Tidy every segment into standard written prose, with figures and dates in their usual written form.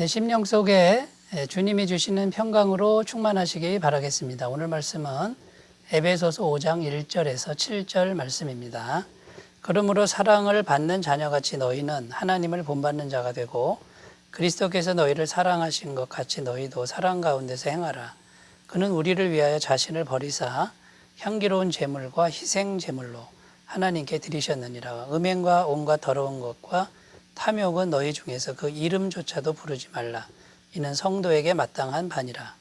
내 심령 속에 주님이 주시는 평강으로 충만하시기 바라겠습니다. 오늘 말씀은 에베소서 5장 1절에서 7절 말씀입니다. 그러므로 사랑을 받는 자녀같이 너희는 하나님을 본받는 자가 되고 그리스도께서 너희를 사랑하신 것 같이 너희도 사랑 가운데서 행하라. 그는 우리를 위하여 자신을 버리사 향기로운 제물과 희생 제물로 하나님께 드리셨느니라. 음행과 온갖 더러운 것과 탐욕은 너희 중에서 그 이름조차도 부르지 말라. 이는 성도에게 마땅한 바니라.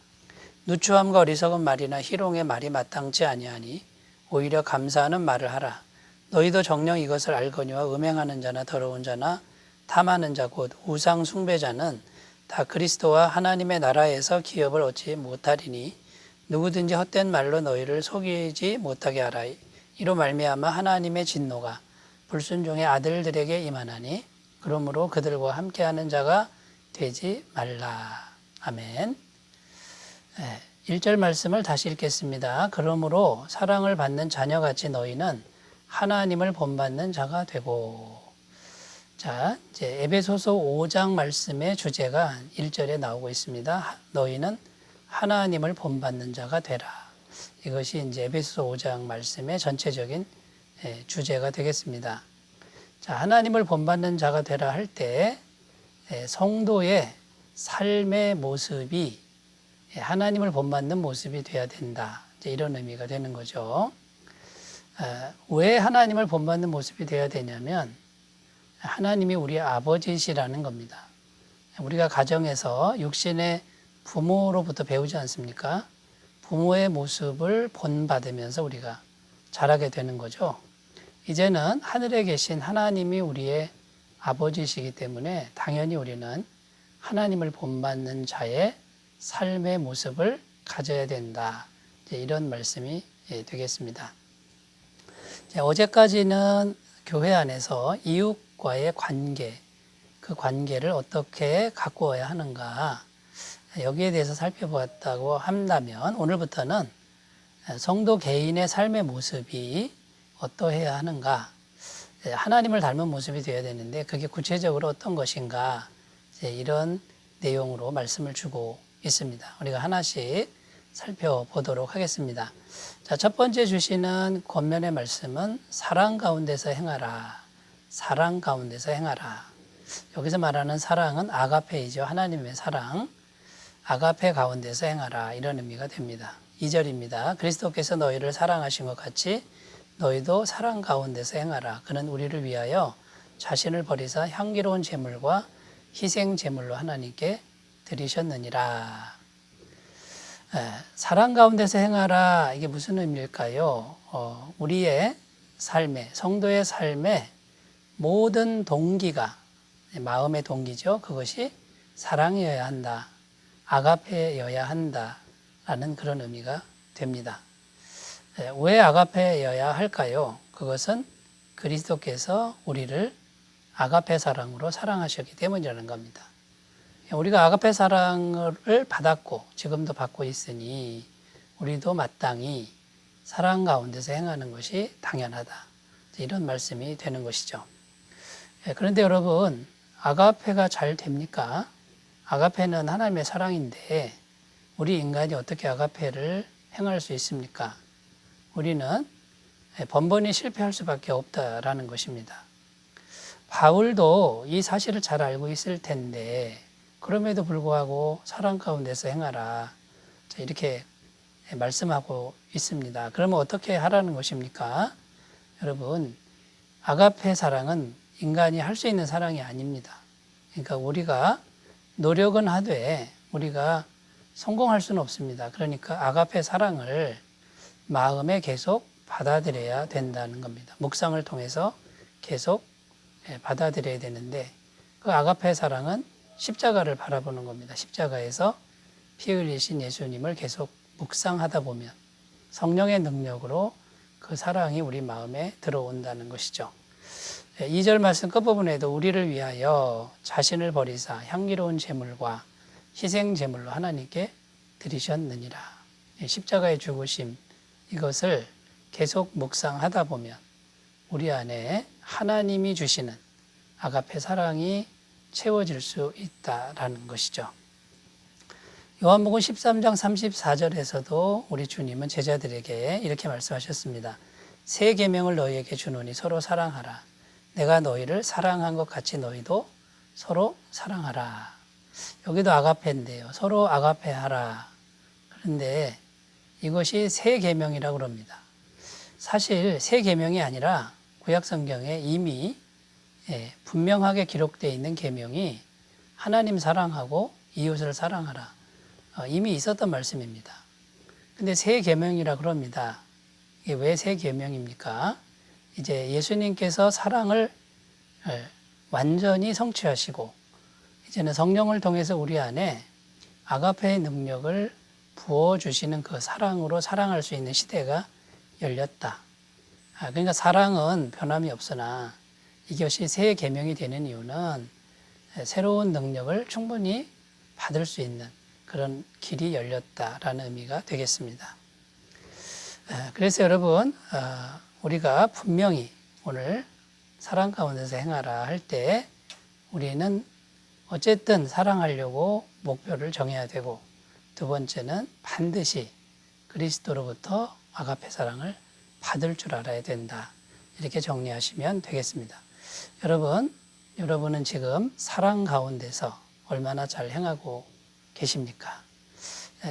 누추함과 어리석은 말이나 희롱의 말이 마땅치 아니하니 오히려 감사하는 말을 하라. 너희도 정녕 이것을 알거니와 음행하는 자나 더러운 자나 탐하는 자 곧 우상 숭배자는 다 그리스도와 하나님의 나라에서 기업을 얻지 못하리니 누구든지 헛된 말로 너희를 속이지 못하게 하라. 이로 말미암아 하나님의 진노가 불순종의 아들들에게 임하나니 그러므로 그들과 함께하는 자가 되지 말라. 아멘. 1절 말씀을 다시 읽겠습니다. 그러므로 사랑을 받는 자녀같이 너희는 하나님을 본받는 자가 되고. 자, 이제 에베소서 5장 말씀의 주제가 1절에 나오고 있습니다. 너희는 하나님을 본받는 자가 되라. 이것이 이제 에베소서 5장 말씀의 전체적인 주제가 되겠습니다. 자, 하나님을 본받는 자가 되라 할 때 성도의 삶의 모습이 하나님을 본받는 모습이 되어야 된다. 이런 의미가 되는 거죠. 왜 하나님을 본받는 모습이 되어야 되냐면 하나님이 우리 아버지시라는 겁니다. 우리가 가정에서 육신의 부모로부터 배우지 않습니까? 부모의 모습을 본받으면서 우리가 자라게 되는 거죠. 이제는 하늘에 계신 하나님이 우리의 아버지시기 때문에 당연히 우리는 하나님을 본받는 자의 삶의 모습을 가져야 된다. 이런 말씀이 되겠습니다. 어제까지는 교회 안에서 이웃과의 관계, 그 관계를 어떻게 가꾸어야 하는가 여기에 대해서 살펴보았다고 한다면 오늘부터는 성도 개인의 삶의 모습이 어떠해야 하는가, 하나님을 닮은 모습이 되어야 되는데 그게 구체적으로 어떤 것인가 이런 내용으로 말씀을 주고 있습니다. 우리가 하나씩 살펴보도록 하겠습니다. 자, 첫 번째 주시는 권면의 말씀은 사랑 가운데서 행하라. 사랑 가운데서 행하라. 여기서 말하는 사랑은 아가페이죠. 하나님의 사랑. 아가페 가운데서 행하라. 이런 의미가 됩니다. 2절입니다. 그리스도께서 너희를 사랑하신 것 같이 너희도 사랑 가운데서 행하라. 그는 우리를 위하여 자신을 버리사 향기로운 제물과 희생 제물로 하나님께 드리셨느니라. 사랑 가운데서 행하라. 이게 무슨 의미일까요? 우리의 삶에, 성도의 삶에 모든 동기가, 마음의 동기죠. 그것이 사랑이어야 한다. 아가페여야 한다라는 그런 의미가 됩니다. 왜 아가페여야 할까요? 그것은 그리스도께서 우리를 아가페 사랑으로 사랑하셨기 때문이라는 겁니다. 우리가 아가페 사랑을 받았고 지금도 받고 있으니 우리도 마땅히 사랑 가운데서 행하는 것이 당연하다. 이런 말씀이 되는 것이죠. 그런데 여러분, 아가페가 잘 됩니까? 아가페는 하나님의 사랑인데 우리 인간이 어떻게 아가페를 행할 수 있습니까? 우리는 번번이 실패할 수밖에 없다라는 것입니다. 바울도 이 사실을 잘 알고 있을 텐데 그럼에도 불구하고 사랑 가운데서 행하라. 이렇게 말씀하고 있습니다. 그러면 어떻게 하라는 것입니까? 여러분, 아가페 사랑은 인간이 할 수 있는 사랑이 아닙니다. 그러니까 우리가 노력은 하되 우리가 성공할 수는 없습니다. 그러니까 아가페 사랑을 마음에 계속 받아들여야 된다는 겁니다. 묵상을 통해서 계속 받아들여야 되는데 그 아가페 사랑은 십자가를 바라보는 겁니다. 십자가에서 피 흘리신 예수님을 계속 묵상하다 보면 성령의 능력으로 그 사랑이 우리 마음에 들어온다는 것이죠. 2절 말씀 끝부분에도 우리를 위하여 자신을 버리사 향기로운 제물과 희생 제물로 하나님께 드리셨느니라. 십자가의 죽으심 이것을 계속 묵상하다 보면 우리 안에 하나님이 주시는 아가페 사랑이 채워질 수 있다라는 것이죠. 요한복음 13장 34절에서도 우리 주님은 제자들에게 이렇게 말씀하셨습니다. 새 계명을 너희에게 주노니 서로 사랑하라. 내가 너희를 사랑한 것 같이 너희도 서로 사랑하라. 여기도 아가페인데요. 서로 아가페하라. 그런데 이것이 새 계명이라고 그럽니다. 사실 새 계명이 아니라 구약 성경에 이미 분명하게 기록되어 있는 계명이 하나님 사랑하고 이웃을 사랑하라. 이미 있었던 말씀입니다. 근데 새 계명이라 그럽니다. 이게 왜 새 계명입니까? 이제 예수님께서 사랑을 완전히 성취하시고 이제는 성령을 통해서 우리 안에 아가페의 능력을 부어주시는 그 사랑으로 사랑할 수 있는 시대가 열렸다. 그러니까 사랑은 변함이 없으나 이것이 새 계명이 되는 이유는 새로운 능력을 충분히 받을 수 있는 그런 길이 열렸다라는 의미가 되겠습니다. 그래서 여러분 우리가 분명히 오늘 사랑 가운데서 행하라 할 때 우리는 어쨌든 사랑하려고 목표를 정해야 되고 두 번째는 반드시 그리스도로부터 아가페 사랑을 받을 줄 알아야 된다. 이렇게 정리하시면 되겠습니다. 여러분은 지금 사랑 가운데서 얼마나 잘 행하고 계십니까?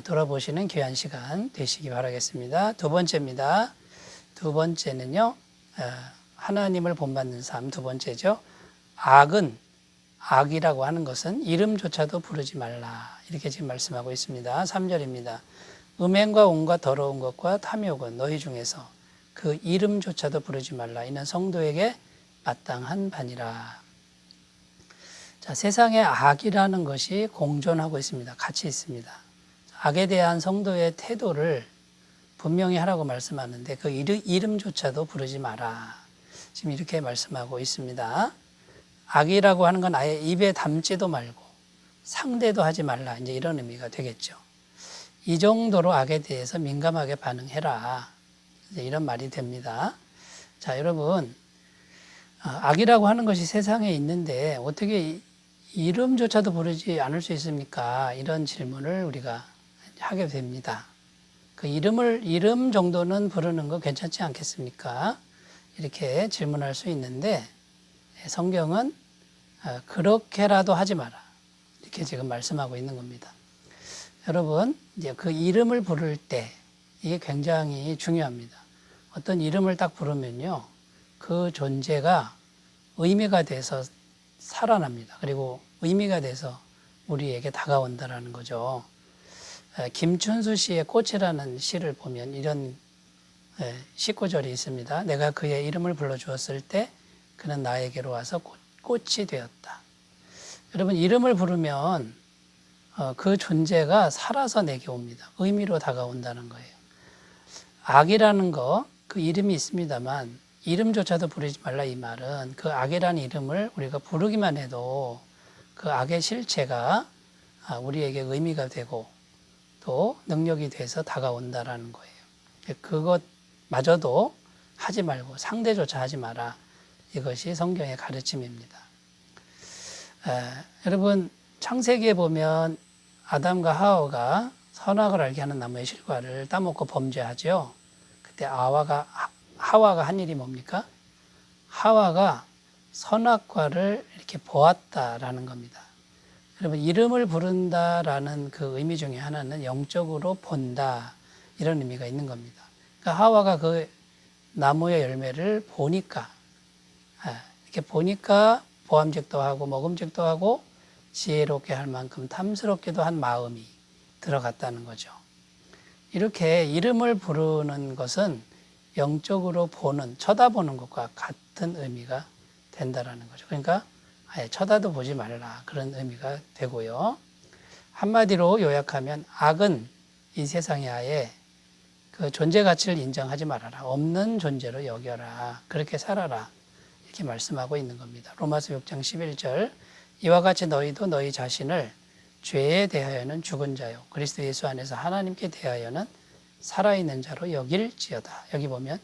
돌아보시는 귀한 시간 되시기 바라겠습니다. 두 번째입니다. 두 번째는요, 하나님을 본받는 삶 두 번째죠. 악이라고 하는 것은 이름조차도 부르지 말라. 이렇게 지금 말씀하고 있습니다. 3절입니다. 음행과 온갖 더러운 것과 탐욕은 너희 중에서 그 이름조차도 부르지 말라. 이는 성도에게 마땅한 바니라. 자, 세상에 악이라는 것이 공존하고 있습니다. 같이 있습니다. 악에 대한 성도의 태도를 분명히 하라고 말씀하는데 그 이름조차도 부르지 마라. 지금 이렇게 말씀하고 있습니다. 악이라고 하는 건 아예 입에 담지도 말고 상대도 하지 말라. 이제 이런 의미가 되겠죠. 이 정도로 악에 대해서 민감하게 반응해라. 이제 이런 말이 됩니다. 자, 여러분, 악이라고 하는 것이 세상에 있는데 어떻게 이름조차도 부르지 않을 수 있습니까? 이런 질문을 우리가 하게 됩니다. 그 이름 정도는 부르는 거 괜찮지 않겠습니까? 이렇게 질문할 수 있는데 성경은 그렇게라도 하지 마라. 이렇게 지금 말씀하고 있는 겁니다. 여러분, 이제 그 이름을 부를 때 이게 굉장히 중요합니다. 어떤 이름을 딱 부르면요, 그 존재가 의미가 돼서 살아납니다. 그리고 의미가 돼서 우리에게 다가온다라는 거죠. 김춘수 씨의 꽃이라는 시를 보면 이런 19절이 있습니다. 내가 그의 이름을 불러주었을 때 그는 나에게로 와서 꽃이 되었다. 여러분, 이름을 부르면 그 존재가 살아서 내게 옵니다. 의미로 다가온다는 거예요. 악이라는 거, 그 이름이 있습니다만 이름조차도 부르지 말라 이 말은 그 악이라는 이름을 우리가 부르기만 해도 그 악의 실체가 우리에게 의미가 되고 또 능력이 돼서 다가온다라는 거예요. 그것마저도 하지 말고 상대조차 하지 마라. 이것이 성경의 가르침입니다. 여러분, 창세기에 보면 아담과 하와가 선악을 알게 하는 나무의 실과를 따먹고 범죄하죠. 그때 하와가 한 일이 뭡니까? 하와가 선악과를 이렇게 보았다라는 겁니다. 여러분, 이름을 부른다라는 그 의미 중에 하나는 영적으로 본다, 이런 의미가 있는 겁니다. 그러니까 하와가 그 나무의 열매를 보니까, 이렇게 보니까 보암직도 하고 먹음직도 하고 지혜롭게 할 만큼 탐스럽기도 한 마음이 들어갔다는 거죠. 이렇게 이름을 부르는 것은 영적으로 쳐다보는 것과 같은 의미가 된다라는 거죠. 그러니까 아예 쳐다도 보지 말라, 그런 의미가 되고요. 한마디로 요약하면 악은 이 세상에 아예 그 존재 가치를 인정하지 말아라. 없는 존재로 여겨라. 그렇게 살아라. 이렇게 말씀하고 있는 겁니다. 로마서 6장 11절 이와 같이 너희도 너희 자신을 죄에 대하여는 죽은 자요 그리스도 예수 안에서 하나님께 대하여는 살아있는 자로 여길지어다. 여기 보면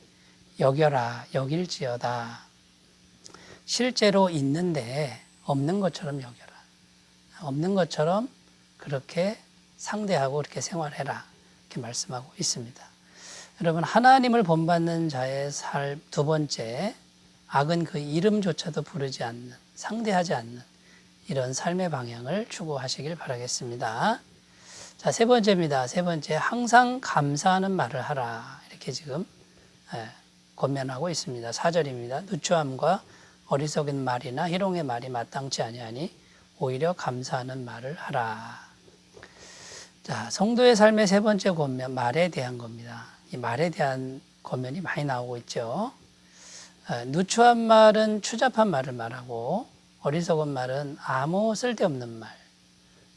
여겨라, 여길지어다. 실제로 있는데 없는 것처럼 여겨라. 없는 것처럼 그렇게 상대하고 그렇게 생활해라. 이렇게 말씀하고 있습니다. 여러분, 하나님을 본받는 자의 삶 두 번째, 악은 그 이름조차도 부르지 않는, 상대하지 않는 이런 삶의 방향을 추구하시길 바라겠습니다. 자, 세 번째입니다. 세 번째, 항상 감사하는 말을 하라. 이렇게 지금 권면하고 있습니다. 4절입니다. 누추함과 어리석은 말이나 희롱의 말이 마땅치 아니하니 오히려 감사하는 말을 하라. 자, 성도의 삶의 세 번째 권면, 말에 대한 겁니다. 이 말에 대한 권면이 많이 나오고 있죠. 누추한 말은 추잡한 말을 말하고 어리석은 말은 아무 쓸데없는 말,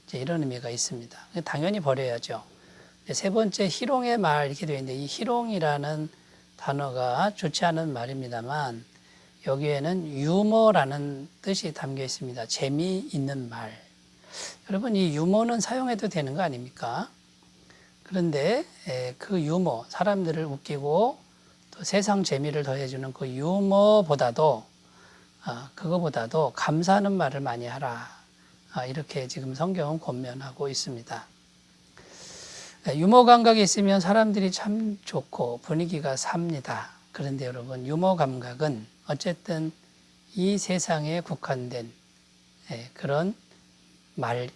이제 이런 의미가 있습니다. 당연히 버려야죠. 세 번째, 희롱의 말 이렇게 되어 있는데 이 희롱이라는 단어가 좋지 않은 말입니다만 여기에는 유머라는 뜻이 담겨 있습니다. 재미있는 말. 여러분, 이 유머는 사용해도 되는 거 아닙니까? 그런데 그 유머, 사람들을 웃기고 또 세상 재미를 더해주는 그 유머보다도 그거보다도 감사하는 말을 많이 하라. 이렇게 지금 성경은 권면하고 있습니다. 유머 감각이 있으면 사람들이 참 좋고 분위기가 삽니다. 그런데 여러분, 유머 감각은 어쨌든 이 세상에 국한된 그런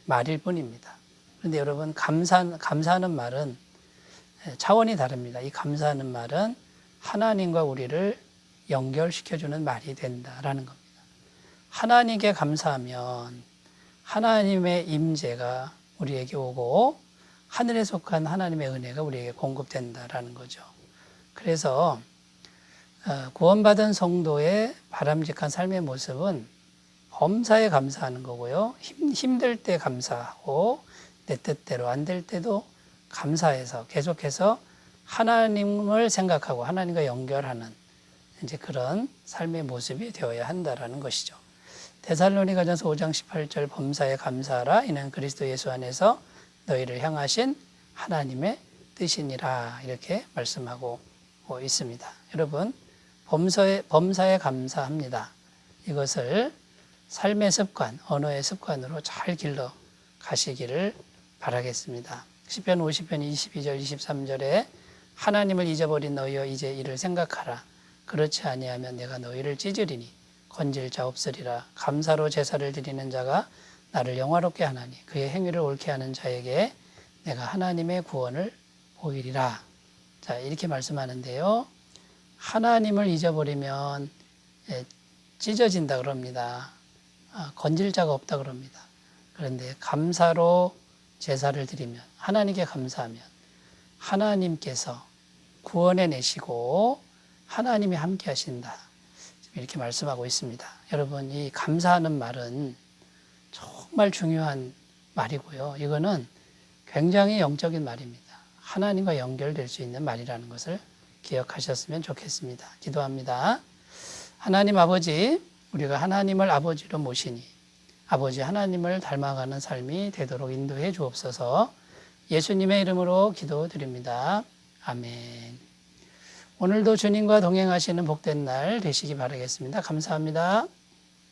말일 뿐입니다. 그런데 여러분, 감사하는 말은 차원이 다릅니다. 이 감사하는 말은 하나님과 우리를 연결시켜주는 말이 된다라는 겁니다. 하나님께 감사하면 하나님의 임재가 우리에게 오고 하늘에 속한 하나님의 은혜가 우리에게 공급된다라는 거죠. 그래서 구원받은 성도의 바람직한 삶의 모습은 범사에 감사하는 거고요. 힘들 때 감사하고 내 뜻대로 안 될 때도 감사해서 계속해서 하나님을 생각하고 하나님과 연결하는 이제 그런 삶의 모습이 되어야 한다라는 것이죠. 데살로니가전서 5장 18절 범사에 감사하라. 이는 그리스도 예수 안에서 너희를 향하신 하나님의 뜻이니라. 이렇게 말씀하고 있습니다. 여러분, 범사에 감사합니다. 이것을 삶의 습관, 언어의 습관으로 잘 길러 가시기를 바라겠습니다. 시편 50편 22절 23절에 하나님을 잊어버린 너희여 이제 이를 생각하라. 그렇지 아니하면 내가 너희를 찢으리니 건질 자 없으리라. 감사로 제사를 드리는 자가 나를 영화롭게 하나니 그의 행위를 옳게 하는 자에게 내가 하나님의 구원을 보이리라. 자, 이렇게 말씀하는데요. 하나님을 잊어버리면 찢어진다 그럽니다. 건질 자가 없다 그럽니다. 그런데 감사로 제사를 드리면, 하나님께 감사하면 하나님께서 구원해 내시고 하나님이 함께 하신다. 이렇게 말씀하고 있습니다. 여러분, 이 감사하는 말은 정말 중요한 말이고요. 이거는 굉장히 영적인 말입니다. 하나님과 연결될 수 있는 말이라는 것을 기억하셨으면 좋겠습니다. 기도합니다. 하나님 아버지, 우리가 하나님을 아버지로 모시니 아버지 하나님을 닮아가는 삶이 되도록 인도해 주옵소서. 예수님의 이름으로 기도드립니다. 아멘. 오늘도 주님과 동행하시는 복된 날 되시기 바라겠습니다. 감사합니다.